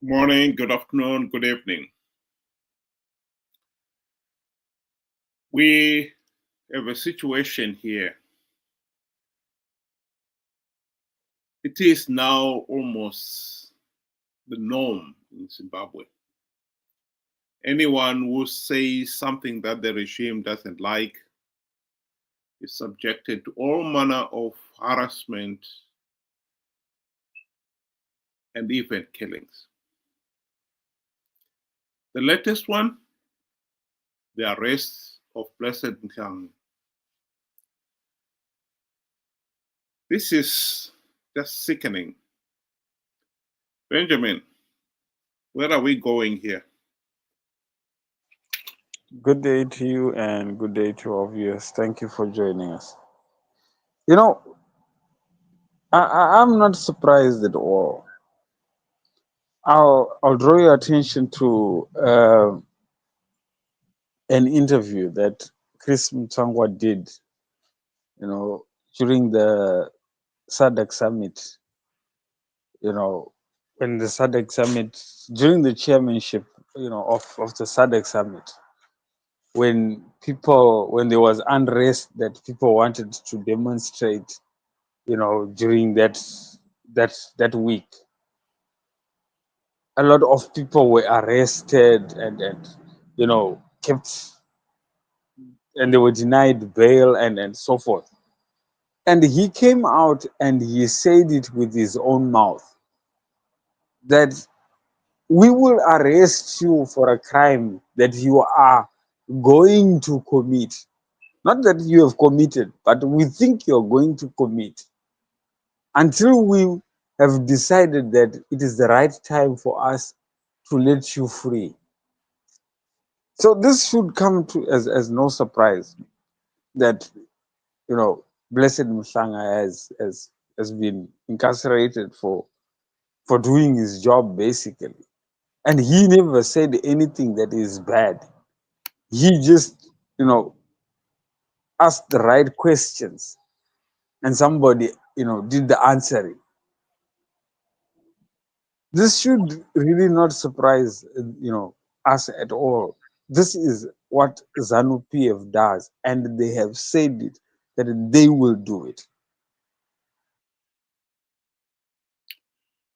Morning, good afternoon, good evening. We have a situation here. It is now almost the norm in Zimbabwe. Anyone who says something that the regime doesn't like is subjected to all manner of harassment and even killings. The latest one, the arrest of Blessed Mhlanga. This is just sickening. Benjamin, where are we going here? Good day to you and good day to our viewers. Thank you for joining us. You know, I'm not surprised at all. I'll draw your attention to an interview that Chris Mtsangwa did, you know, during the SADC summit, you know, when the SADC summit, during the chairmanship, of the SADC summit, when there was unrest that people wanted to demonstrate, during that week, a lot of people were arrested and kept, and they were denied bail and so forth. And he came out and he said it with his own mouth that we will arrest you for a crime that you are going to commit. Not that you have committed, but we think you're going to commit, until we have decided that it is the right time for us to let you free. So this should come to as no surprise that Blessed Mhlanga has been incarcerated for doing his job basically, and he never said anything that is bad. He just asked the right questions, and somebody did the answering. This should really not surprise us at all. This is what ZANU PF does, and they have said it that they will do it.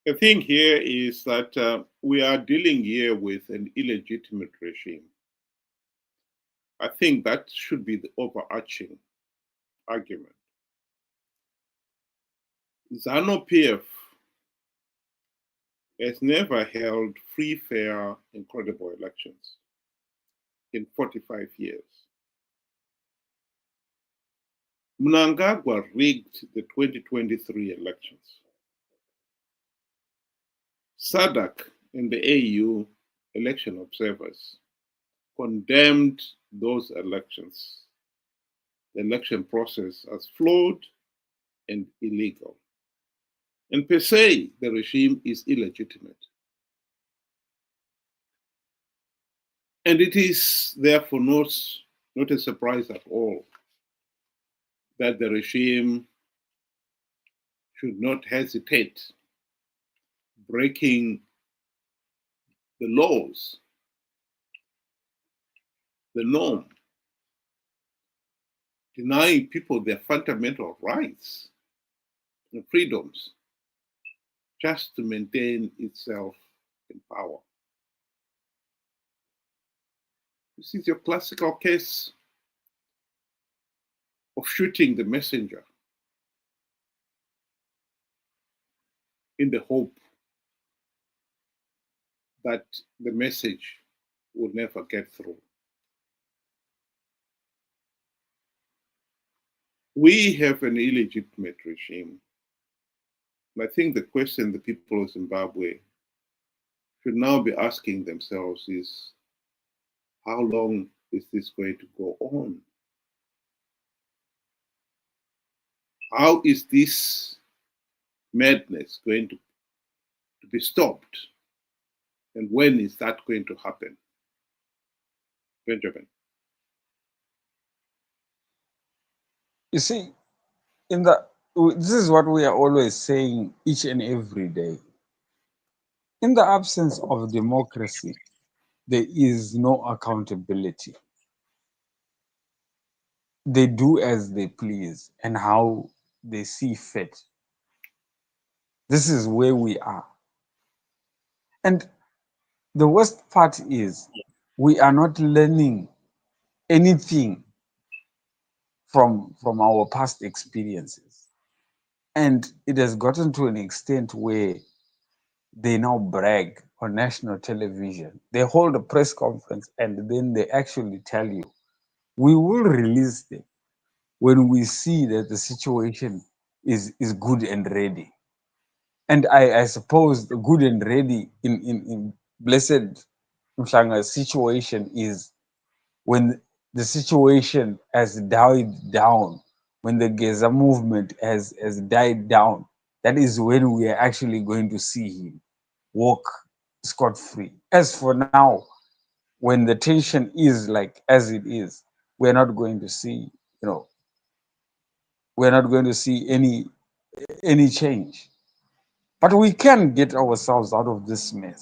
The thing here is that we are dealing here with an illegitimate regime. I think that should be the overarching argument. ZANU-PF has never held free, fair, and credible elections in 45 years. Mnangagwa rigged the 2023 elections. SADC and the AU election observers condemned those elections, the election process as flawed and illegal. And per se, the regime is illegitimate. And it is therefore not a surprise at all that the regime should not hesitate breaking the laws, the norm, denying people their fundamental rights and freedoms just to maintain itself in power. This is your classical case of shooting the messenger in the hope that the message will never get through. We have an illegitimate regime. And I think the question the people of Zimbabwe should now be asking themselves is, how long is this going to go on? How is this madness going to be stopped? And when is that going to happen? Benjamin. You see, this is what we are always saying each and every day. In the absence of democracy, there is no accountability. They do as they please and how they see fit. This is where we are. And the worst part is we are not learning anything from our past experiences. And it has gotten to an extent where they now brag on national television. They hold a press conference and then they actually tell you, we will release them when we see that the situation is good and ready. And I suppose the good and ready in Blessed Mhlanga's situation is when the situation has died down, when the Geza movement has died down, that is when we are actually going to see him walk scot free. As for now, when the tension is like as it is, we're not going to see, you know, we're not going to see any change. But we can get ourselves out of this mess.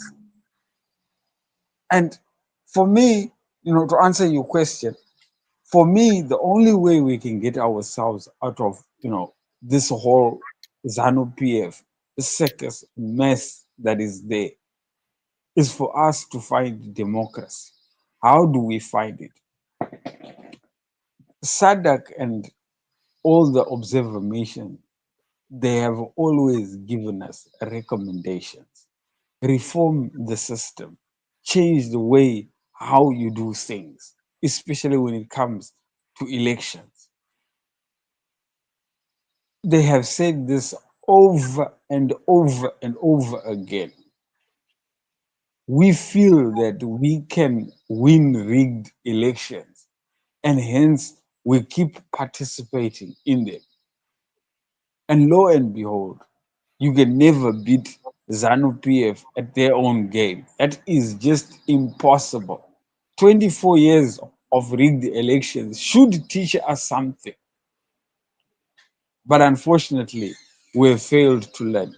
And for me, to answer your question, for me, the only way we can get ourselves out of, this whole ZANU PF, the circus mess that is there, is for us to find democracy. How do we find it? SADC and all the observer nations, they have always given us recommendations. Reform the system, change the way how you do things, especially when it comes to elections. They have said this over and over and over again. We feel that we can win rigged elections, and hence we keep participating in them. And lo and behold, you can never beat ZANU PF at their own game. That is just impossible. 24 years of rigged elections should teach us something. But unfortunately, we have failed to learn.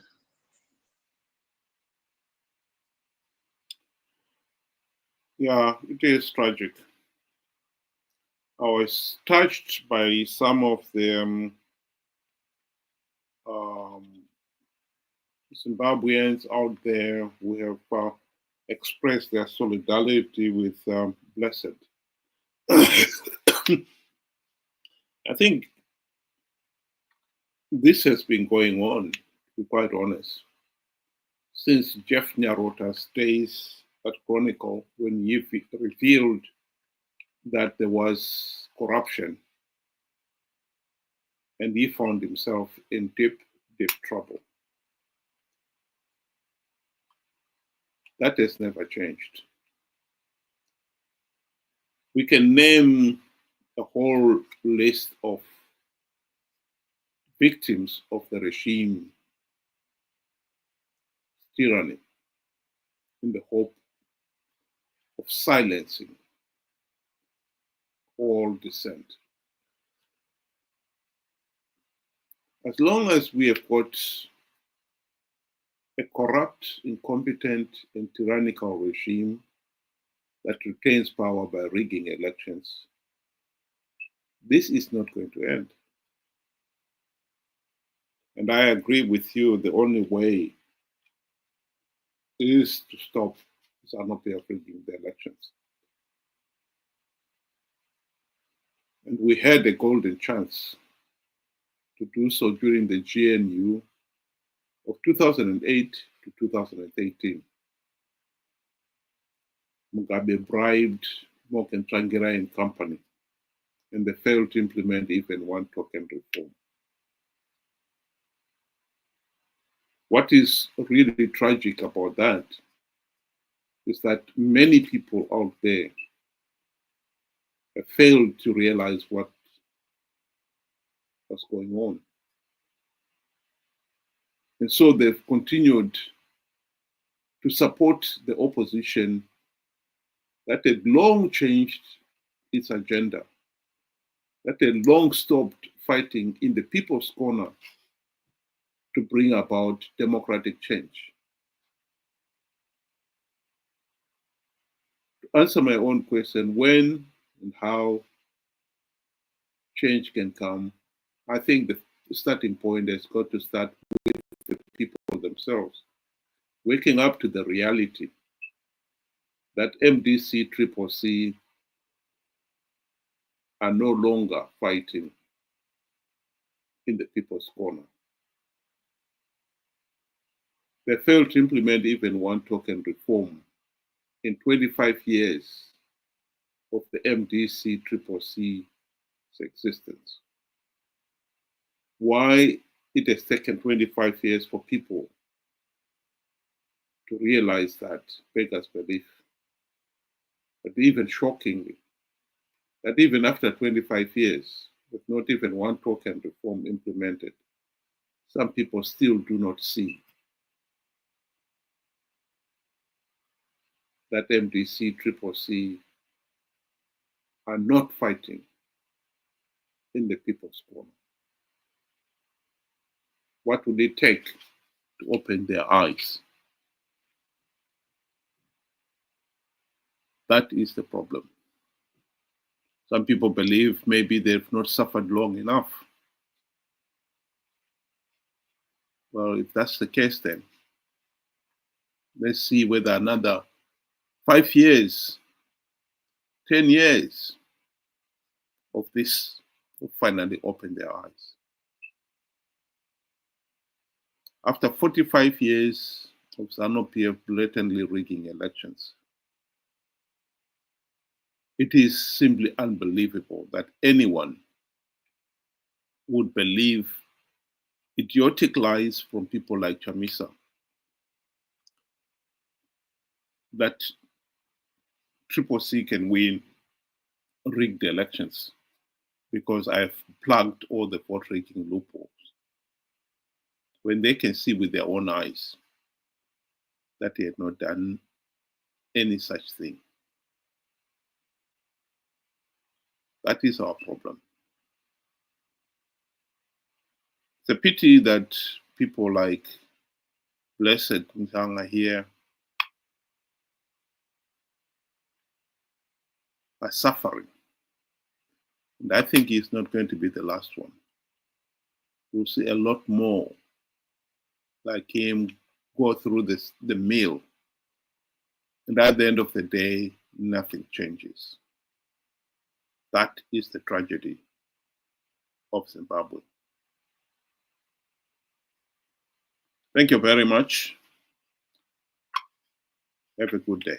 Yeah, it is tragic. I was touched by some of the um, Zimbabweans out there who have expressed their solidarity with Blessed. I think this has been going on, to be quite honest, since Jeff Nyarota's days at Chronicle when he revealed that there was corruption and he found himself in deep, deep trouble. That has never changed. We can name a whole list of victims of the regime tyranny in the hope of silencing all dissent. As long as we have got a corrupt, incompetent, and tyrannical regime that retains power by rigging elections, this is not going to end. And I agree with you, the only way is to stop ZANU-PF rigging the elections. And we had a golden chance to do so during the GNU of 2008 to 2018. Mugabe bribed Morgan Tsvangirai and company, and they failed to implement even one token reform. What is really tragic about that is that many people out there have failed to realize what was going on. And so they've continued to support the opposition that had long changed its agenda, that had long stopped fighting in the people's corner to bring about democratic change. answer my own question, when and how change can come, I think the starting point has got to start with the people themselves, waking up to the reality that MDC, Triple C are no longer fighting in the people's corner. They failed to implement even one token reform in 25 years of the MDC, Triple C's existence. Why it has taken 25 years for people to realize that beggars belief. But even shockingly, that even after 25 years, with not even one token reform implemented, some people still do not see that MDC, Triple C are not fighting in the people's corner. What will it take to open their eyes? That is the problem. Some people believe maybe they've not suffered long enough. Well, if that's the case, then let's see whether another 5 years, 10 years of this will finally open their eyes. After 45 years of ZANU-PF blatantly rigging elections, it is simply unbelievable that anyone would believe idiotic lies from people like Chamisa that Triple C can win rigged elections because I've plugged all the vote rigging loopholes, when they can see with their own eyes that they had not done any such thing. That is our problem. It's a pity that people like Blessed Mhlanga here are suffering. And I think he's not going to be the last one. We'll see a lot more like him go through the mill. And at the end of the day, nothing changes. That is the tragedy of Zimbabwe. Thank you very much. Have a good day.